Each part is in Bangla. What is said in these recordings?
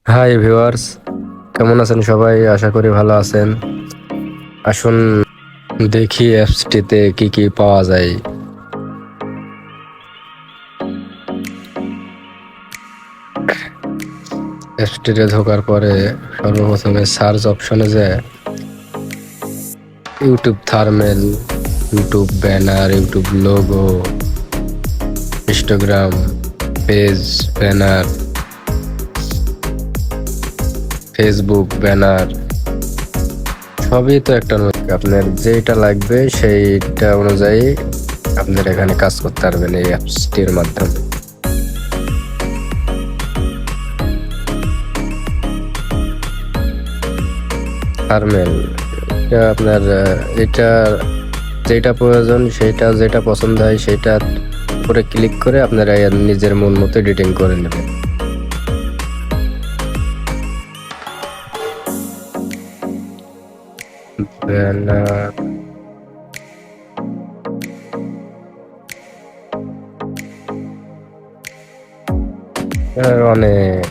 হাই ভিউয়ার্স, কেমন আছেন সবাই? আশা করি ভালো আছেন। আসুন দেখি অ্যাপসটিতে কি কি পাওয়া যায়। অ্যাপসটিতে ঢোকার পরে সর্বপ্রথমে সার্চ অপশনে যায় YouTube thumbnail, YouTube banner, YouTube logo, Instagram page banner, Facebook banner, সবই তো একটা নয়। আপনার যেটা লাগবে সেইটা অনুযায়ী আপনার এখানে কাজ করতে পারবেন এই অ্যাপসটির মাধ্যমে। থার্মেল, এটা আপনার এটা যেটা প্রয়োজন সেটা যেটা পছন্দ হয় সেটা উপরে ক্লিক করে আপনারা নিজের মন মতো এডিটিং করে নেবেন। ব্যানার, অনেক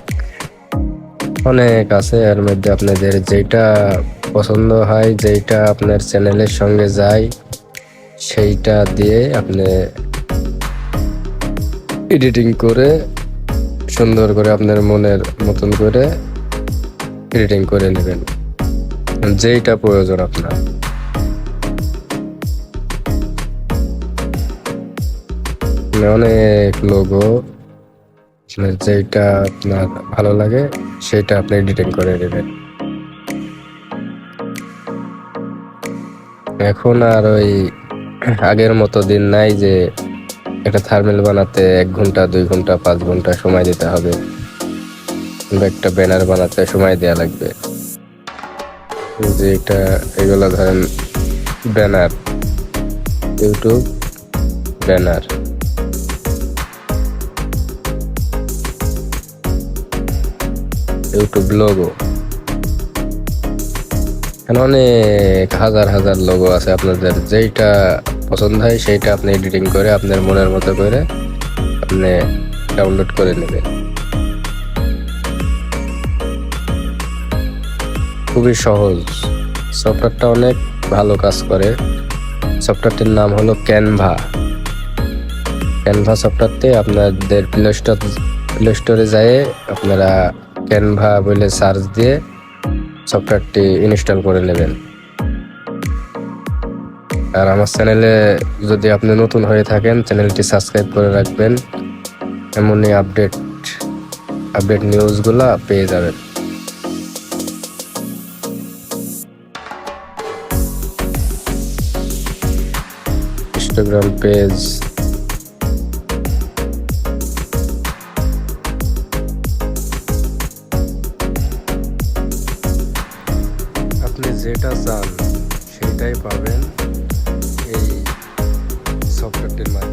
অনেক আছে, এর মধ্যে আপনাদের যেটা পছন্দ হয়, যেটা আপনার চ্যানেলের সঙ্গে যায় সেইটা দিয়ে আপনি এডিটিং করে সুন্দর করে আপনার মনের মতন করে এডিটিং করে নেবেন, যেইটা প্রয়োজন আপনার। অনেক লোগো, যেটা আপনার ভালো লাগে সেটা আপনি এডিটিং করে নেবেন। এখন আর ওই আগের মতো দিন নাই যে একটা থার্মেল বানাতে 1 ঘন্টা 2 ঘন্টা 5 ঘন্টা সময় দিতে হবে, কিংবা একটা ব্যানার বানাতে সময় দেওয়া লাগবে। যে এটা এগুলো ধরেন banner, YouTube banner, YouTube logo, এখানে অনেক হাজার হাজার লোগো আছে। আপনাদের যেইটা পছন্দ হয় সেইটা আপনি এডিটিং করে আপনার মনের মতো করে আপনি ডাউনলোড করে নেবেন। খুবই সহজ, সফটওয়্যারটা অনেক ভালো কাজ করে। সফটওয়্যারটির নাম হলো ক্যানভা। ক্যানভা সফটওয়্যারতে আপনাদের প্লে স্টোরে যেয়ে আপনারা ক্যানভা বলে সার্চ দিয়ে সফটওয়্যারটি ইনস্টল করে নেবেন। আর আমার চ্যানেলে যদি আপনি নতুন হয়ে থাকেন, চ্যানেলটি সাবস্ক্রাইব করে রাখবেন, এমনই আপডেট নিউজগুলা পেয়ে যাবেন। ইনস্টাগ্রাম পেজ, আপনি যেটা চান সেটাই পাবেন এই সফটওয়্যারটির মাধ্যমে।